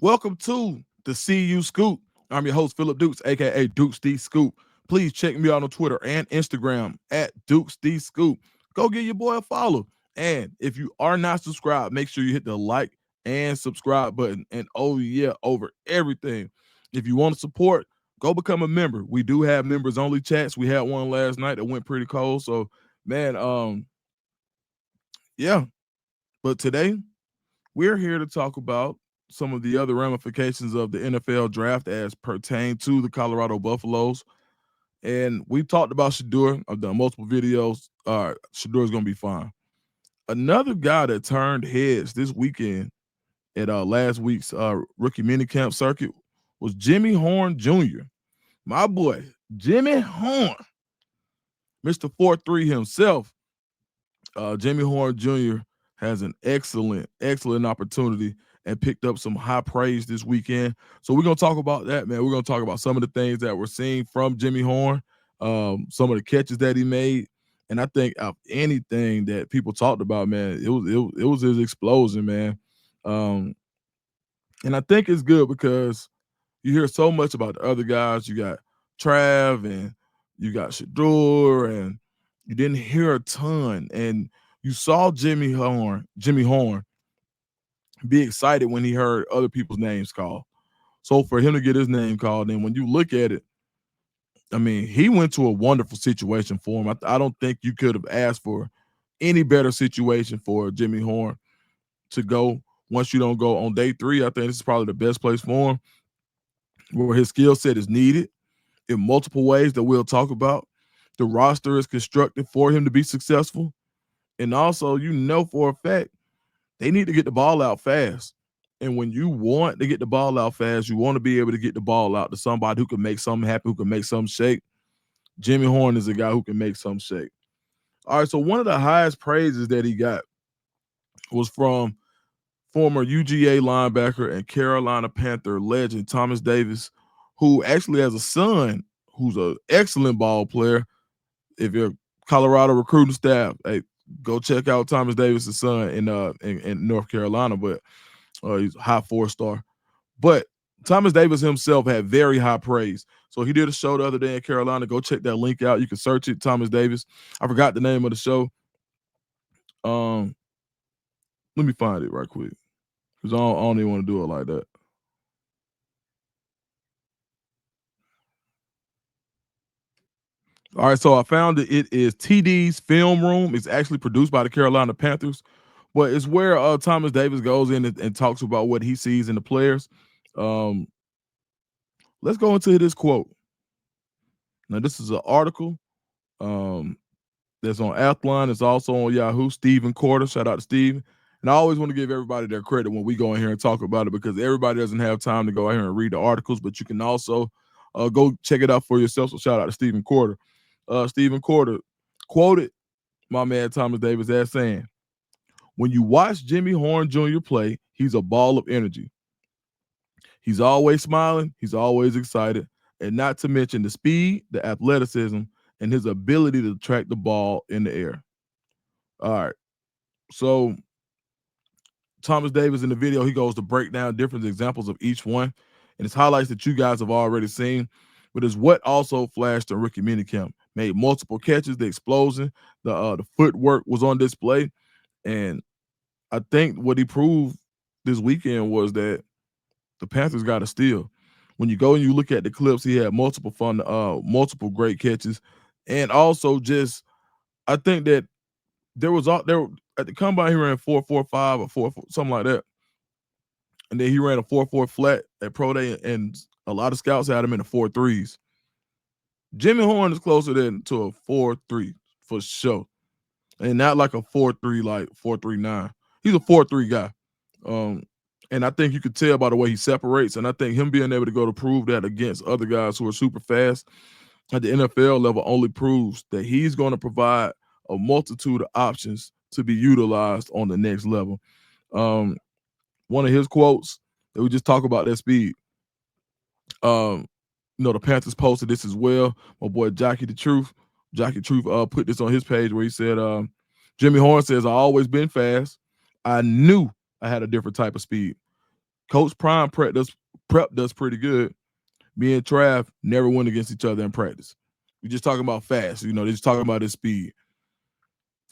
Welcome to the CU Scoop. I'm your host, Philip Dukes, aka DukestheScoop. Please check me out on Twitter and Instagram at DukestheScoop. Go give your boy a follow. And if you are not subscribed, make sure you hit the like and subscribe button. And oh yeah, over everything. If you want to support, go become a member. We do have members only chats. We had one last night that went pretty cold. So man, yeah. But today we're here to talk about some of the other ramifications of the NFL draft as pertain to the Colorado Buffaloes. And we talked about Shador. I've done multiple videos. Shador is going to be fine. Another guy that turned heads this weekend at last week's rookie minicamp circuit was Jimmy Horn Jr. My boy, Jimmy Horn, Mr. 4-3 himself. Jimmy Horn Jr. has an excellent opportunity and picked up some high praise this weekend. So we're gonna talk about that, man. We're gonna talk about some of the things that we're seeing from Jimmy Horn, some of the catches that he made, and I think of anything that people talked about, man, it was his explosion, man. Um, and I think it's good because you hear so much about the other guys. You got Trav and you got Shador, and you didn't hear a ton. And you saw Jimmy Horn be excited when he heard other people's names called. So for him to get his name called, and when you look at it, I mean, he went to a wonderful situation for him. I don't think you could have asked for any better situation for Jimmy Horn to go once you don't go on day three. I think this is probably the best place for him where his skill set is needed in multiple ways that we'll talk about. The roster is constructed for him to be successful. And also, you know for a fact, they need to get the ball out fast. And when you want to get the ball out fast, you want to be able to get the ball out to somebody who can make something happen, who can make something shake. Jimmy Horn is a guy who can make something shake. All right, so one of the highest praises that he got was from former UGA linebacker and Carolina Panther legend Thomas Davis, who actually has a son who's an excellent ball player. If you're Colorado recruiting staff, hey, go check out Thomas Davis' son in North Carolina. But he's a high 4-star. But Thomas Davis himself had very high praise. So he did a show the other day in Carolina. Go check that link out. You can search it, Thomas Davis. I forgot the name of the show. Um, Let me find it right quick because I don't even want to do it like that. All right, so I found it. It is TD's Film Room. It's actually produced by the Carolina Panthers, but it's where Thomas Davis goes in and talks about what he sees in the players. Um, let's go into this quote. Now, this is an article um, that's on Athlon. It's also on Yahoo. Steven Corder. Shout out to Steven. And I always want to give everybody their credit when we go in here and talk about it because everybody doesn't have time to go out here and read the articles, but you can also go check it out for yourself. So shout out to Steven Corder. Steven Corder quoted my man Thomas Davis as saying, "When you watch Jimmy Horn Jr. play, he's a ball of energy. He's always smiling, he's always excited, and not to mention the speed, the athleticism, and his ability to track the ball in the air." All right. So Thomas Davis in the video, he goes to break down different examples of each one. And it's highlights that you guys have already seen, but it's what also flashed in rookie minicamp. Made multiple catches, the explosion, the footwork was on display. And I think what he proved this weekend was that the Panthers got a steal. When you go and you look at the clips, he had multiple great catches. And also just I think that there at the combine he ran 4.45 or 4 something like that. And then he ran a 4.4 flat at Pro Day, and a lot of scouts had him in the 4.3s. Jimmy Horn is closer than to a 4.3 for sure, and not like a 4.3 like 4.39. He's a 4.3 guy, and I think you could tell by the way he separates. And I think him being able to go to prove that against other guys who are super fast at the NFL level only proves that he's going to provide a multitude of options to be utilized on the next level. Um, One of his quotes that we just talk about that speed. Um, the Panthers posted this as well. My boy Jockey the Truth. Jockey Truth put this on his page where he said, Jimmy Horn says, "I always been fast. I knew I had a different type of speed. Coach Prime prep does pretty good. Me and Trav never went against each other in practice. We just talking about fast. They're just talking about his speed.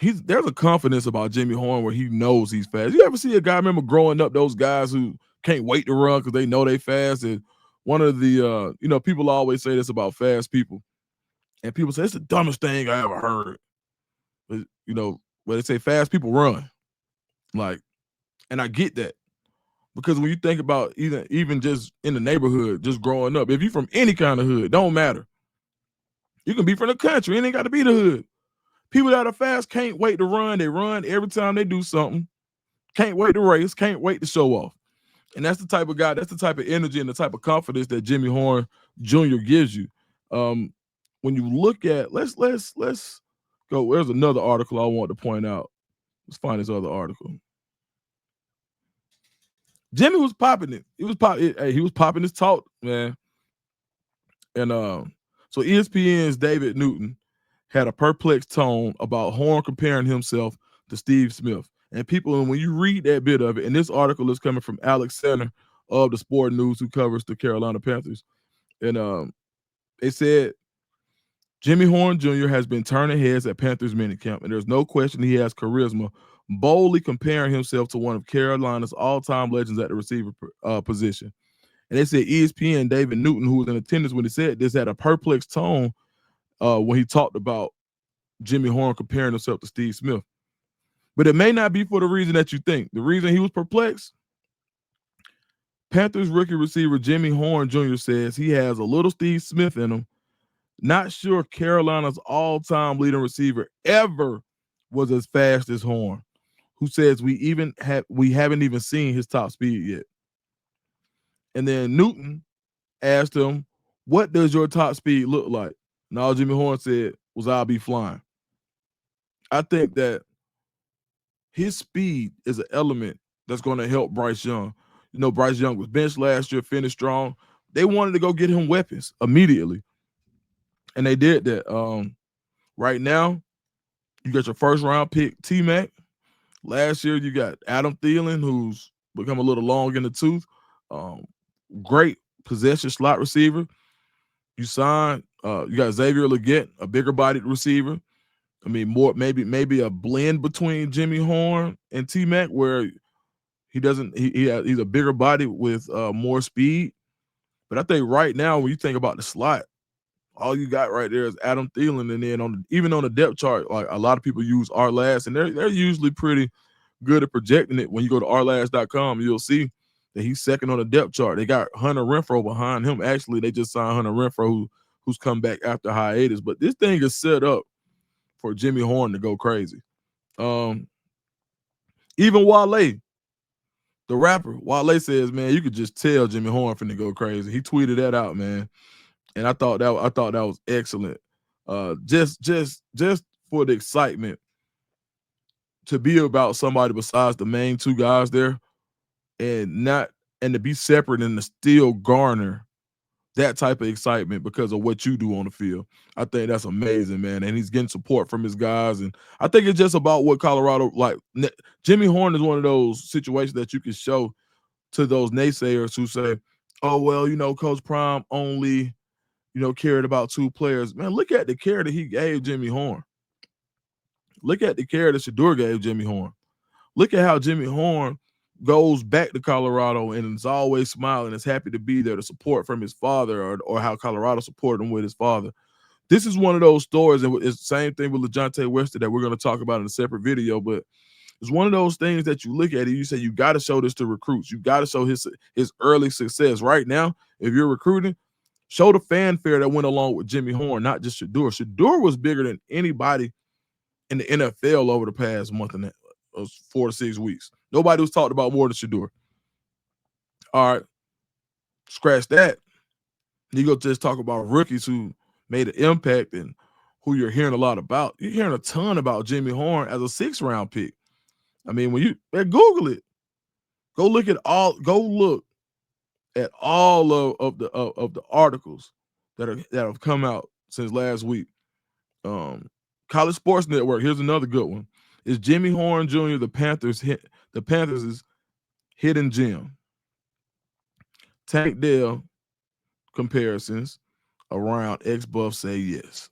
There's a confidence about Jimmy Horn where he knows he's fast. You ever see a guy, remember growing up, those guys who can't wait to run because they know they fast? And one of the people always say this about fast people. And people say it's the dumbest thing I ever heard. But, where they say fast people run. And I get that. Because when you think about even just in the neighborhood, just growing up, if you're from any kind of hood, don't matter. You can be from the country, it ain't got to be the hood. People that are fast can't wait to run. They run every time they do something. Can't wait to race. Can't wait to show off. And that's the type of guy, that's the type of energy and the type of confidence that Jimmy Horn Jr. gives you. When you look at, let's go. There's another article I want to point out. Let's find this other article. Jimmy was popping it. He was popping his talk, man. And so ESPN's David Newton had a perplexed tone about Horn comparing himself to Steve Smith. And people, when you read that bit of it, and this article is coming from Alex Center of the Sport News, who covers the Carolina Panthers. And they said Jimmy Horn Jr. has been turning heads at Panthers minicamp, and there's no question he has charisma, boldly comparing himself to one of Carolina's all-time legends at the receiver position. And they said ESPN David Newton, who was in attendance when he said this, had a perplexed tone when he talked about Jimmy Horn comparing himself to Steve Smith. But it may not be for the reason that you think. The reason he was perplexed, Panthers rookie receiver Jimmy Horn Jr. says he has a little Steve Smith in him. Not sure Carolina's all-time leading receiver ever was as fast as Horn, who says we haven't even seen his top speed yet. And then Newton asked him, what does your top speed look like? And all Jimmy Horn said was, I'll be flying. I think that his speed is an element that's going to help Bryce Young. Bryce Young was benched last year, finished strong. They wanted to go get him weapons immediately. And they did that. Right now, you got your first round pick, T-Mac. Last year, you got Adam Thielen, who's become a little long in the tooth. Great possession slot receiver. You got Xavier Legette, a bigger bodied receiver. I mean, maybe a blend between Jimmy Horn and T-Mac, where he's a bigger body with more speed. But I think right now, when you think about the slot, all you got right there is Adam Thielen, and then even on the depth chart, like a lot of people use Rlast, and they're usually pretty good at projecting it. When you go to rlast.com, you'll see that he's second on the depth chart. They got Hunter Renfrow behind him. Actually, they just signed Hunter Renfrow, who's come back after hiatus. But this thing is set up for Jimmy Horn to go crazy. Even Wale, the rapper, Wale says, man, you could just tell Jimmy Horn finna go crazy. He tweeted that out, man. And I thought that was excellent. Just for the excitement to be about somebody besides the main two guys there, and to be separate and to still garner that type of excitement because of what you do on the field. I think that's amazing, man. And he's getting support from his guys. And I think it's just about what Colorado, like Jimmy Horn is one of those situations that you can show to those naysayers who say, oh, well, Coach Prime only cared about two players. Man, look at the care that he gave Jimmy Horn. Look at the care that Shedeur gave Jimmy Horn. Look at how Jimmy Horn goes back to Colorado and is always smiling, is happy to be there, to support from his father, or how Colorado supported him with his father. This is one of those stories, and it's the same thing with LeJohntay Wester that we're going to talk about in a separate video, but it's one of those things that you look at it, you say, you got to show this to recruits. You got to show his early success. Right now, if you're recruiting, show the fanfare that went along with Jimmy Horn, not just Shedeur. Shedeur was bigger than anybody in the NFL over the past month and 4 to 6 weeks. Nobody was talked about more than Shedeur. All right, scratch that. You go just talk about rookies who made an impact and who you're hearing a lot about. You're hearing a ton about Jimmy Horn as a 6th-round pick. I mean, when you Google it, go look at all of the articles that have come out since last week. College Sports Network. Here's another good one. Is Jimmy Horn Jr. the Panthers' hidden gem? Tank Dell comparisons around X Buff say yes.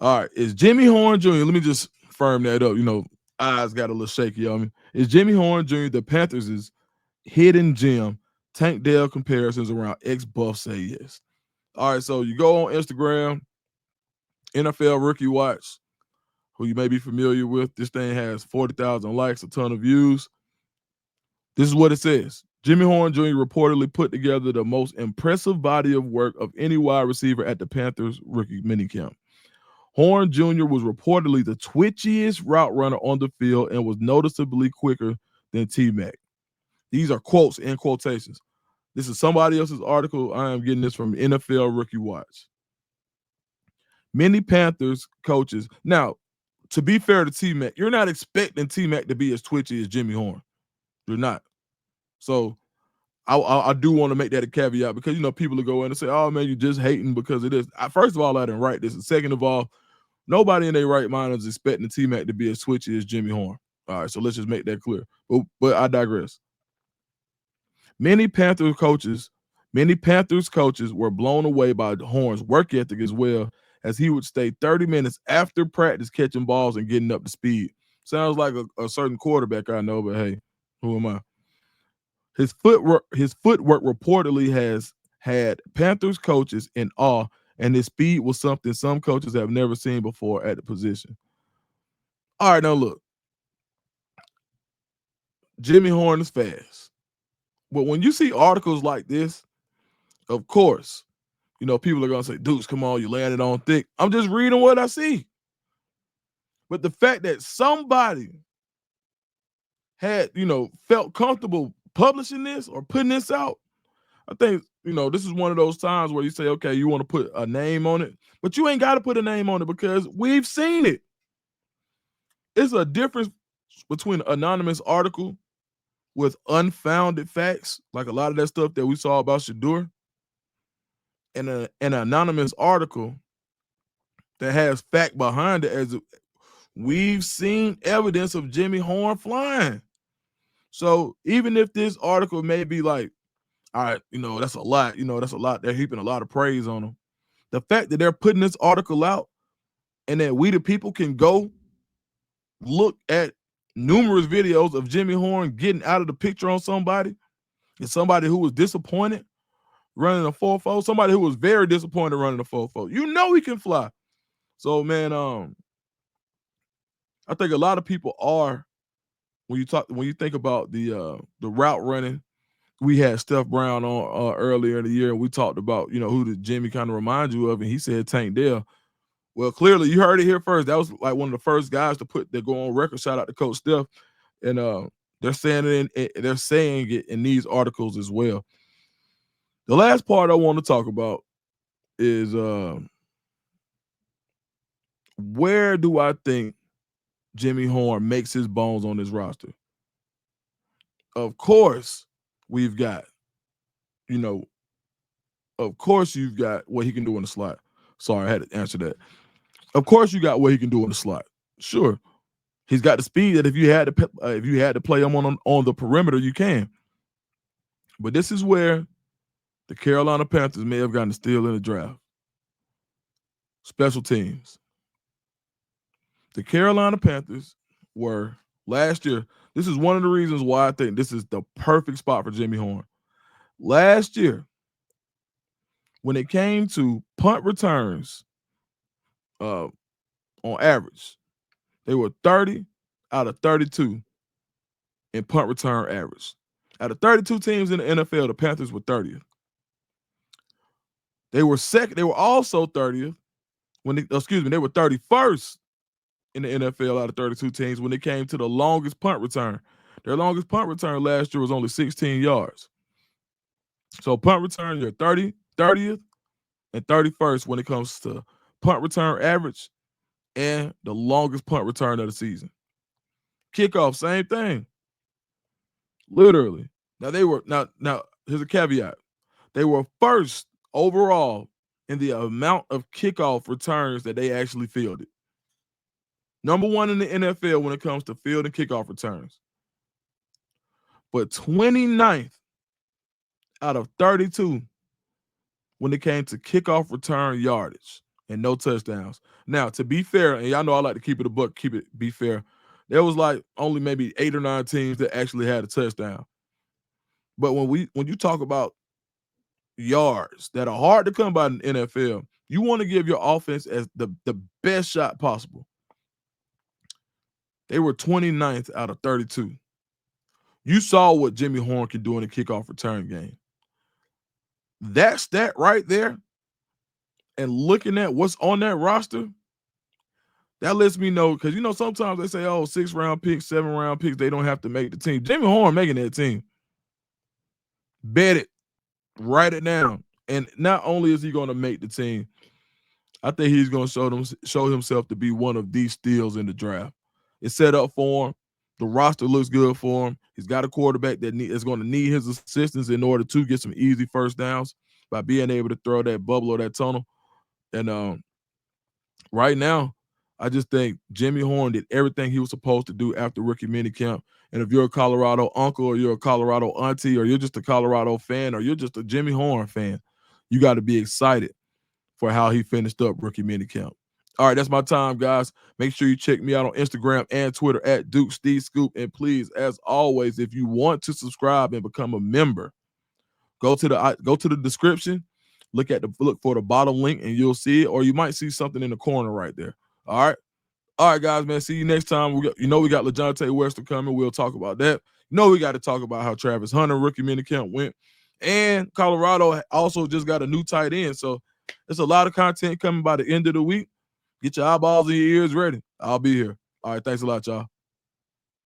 All right, is Jimmy Horn Jr. Let me just firm that up. Eyes got a little shaky on me. Is Jimmy Horn Jr. the Panthers' hidden gem? Tank Dell comparisons around X Buff say yes. All right, so you go on Instagram, NFL Rookie Watch, who you may be familiar with. This thing has 40,000 likes, a ton of views. This is what it says. Jimmy Horn Jr. reportedly put together the most impressive body of work of any wide receiver at the Panthers rookie minicamp. Horn Jr. was reportedly the twitchiest route runner on the field and was noticeably quicker than T-Mac. These are quotes in quotations. This is somebody else's article. I am getting this from NFL Rookie Watch. Many Panthers coaches. Now, to be fair to T-Mac, you're not expecting T-Mac to be as twitchy as Jimmy Horn. You're not. So I do want to make that a caveat because, people will go in and say, oh, man, you're just hating because it is. First of all, I didn't write this. And second of all, nobody in their right mind is expecting T-Mac to be as twitchy as Jimmy Horn. All right, so let's just make that clear. But I digress. Many Panthers coaches were blown away by Horn's work ethic as well, as he would stay 30 minutes after practice catching balls and getting up to speed. Sounds like a certain quarterback I know, but hey, who am I? His footwork reportedly has had Panthers coaches in awe, and his speed was something some coaches have never seen before at the position. All right, now look. Jimmy Horn is fast. But when you see articles like this, of course, people are going to say, Dukes, come on, you laying it on thick. I'm just reading what I see. But the fact that somebody had, felt comfortable publishing this or putting this out, I think, this is one of those times where you say, okay, you want to put a name on it, but you ain't got to put a name on it because we've seen it. It's a difference between an anonymous article with unfounded facts, like a lot of that stuff that we saw about Shedeur, and an anonymous article that has fact behind it, as we've seen evidence of Jimmy Horn flying. So even if this article may be like, all right, that's a lot, that's a lot. They're heaping a lot of praise on them. The fact that they're putting this article out and that we the people can go look at numerous videos of Jimmy Horn getting out of the picture on somebody, and somebody who was disappointed running a 4.4, somebody who was very disappointed running a 4.4. He can fly. So, man, I think a lot of people are, when you think about the route running. We had Steph Brown on earlier in the year, and we talked about, who did Jimmy kind of remind you of, and he said Tank Dell. Well, clearly you heard it here first. That was like one of the first guys to go on record. Shout out to Coach Steph, and they're saying it in these articles as well. The last part I want to talk about is where do I think Jimmy Horn makes his bones on this roster? Of course, we've got, of course you've got what he can do in the slot. Sorry, I had to answer that. Of course you got what he can do in the slot. Sure. He's got the speed that if you had to play him on the perimeter, you can. But this is where the Carolina Panthers may have gotten a steal in the draft. Special teams. The Carolina Panthers were last year. This is one of the reasons why I think this is the perfect spot for Jimmy Horn. Last year, when it came to punt returns, on average, they were 30 out of 32 in punt return average. Out of 32 teams in the NFL, the Panthers were 30th. They were second. They were also 30th they were 31st in the NFL out of 32 teams when it came to the longest punt return. Their longest punt return last year was only 16 yards. So punt return, you're 30th and 31st when it comes to punt return average and the longest punt return of the season. Kickoff, same thing. Literally. Now here's a caveat. They were first overall in the amount of kickoff returns that they actually fielded. Number one in the NFL when it comes to field and kickoff returns. But 29th out of 32 when it came to kickoff return yardage and no touchdowns. Now, to be fair, and y'all know I like to keep it a buck, be fair. There was like only maybe 8 or 9 teams that actually had a touchdown. But when you talk about yards that are hard to come by in the NFL, you want to give your offense as the best shot possible. They were 29th out of 32. You saw what Jimmy Horn can do in the kickoff return game. That stat right there, and looking at what's on that roster, that lets me know, because you know sometimes they say, oh, 6-round picks, 7-round picks, they don't have to make the team. Jimmy Horn making that team. Bet it. Write it down. And not only is he going to make the team, I think he's going to show himself to be one of these steals in the draft. It's set up for him. The roster looks good for him. He's got a quarterback that is going to need his assistance in order to get some easy first downs by being able to throw that bubble or that tunnel. And right now, I just think Jimmy Horn did everything he was supposed to do after rookie minicamp. And if you're a Colorado uncle, or you're a Colorado auntie, or you're just a Colorado fan, or you're just a Jimmy Horn fan, you got to be excited for how he finished up rookie minicamp. All right, that's my time, guys. Make sure you check me out on Instagram and Twitter at DukestheScoop. And please, as always, if you want to subscribe and become a member, go to the description, look for the bottom link, and you'll see it, or you might see something in the corner right there. All right, guys, man. See you next time. We got LaJohntay Wester coming. We'll talk about that. We got to talk about how Travis Hunter rookie minicamp went, and Colorado also just got a new tight end. So there's a lot of content coming by the end of the week. Get your eyeballs and your ears ready. I'll be here. All right, thanks a lot, y'all.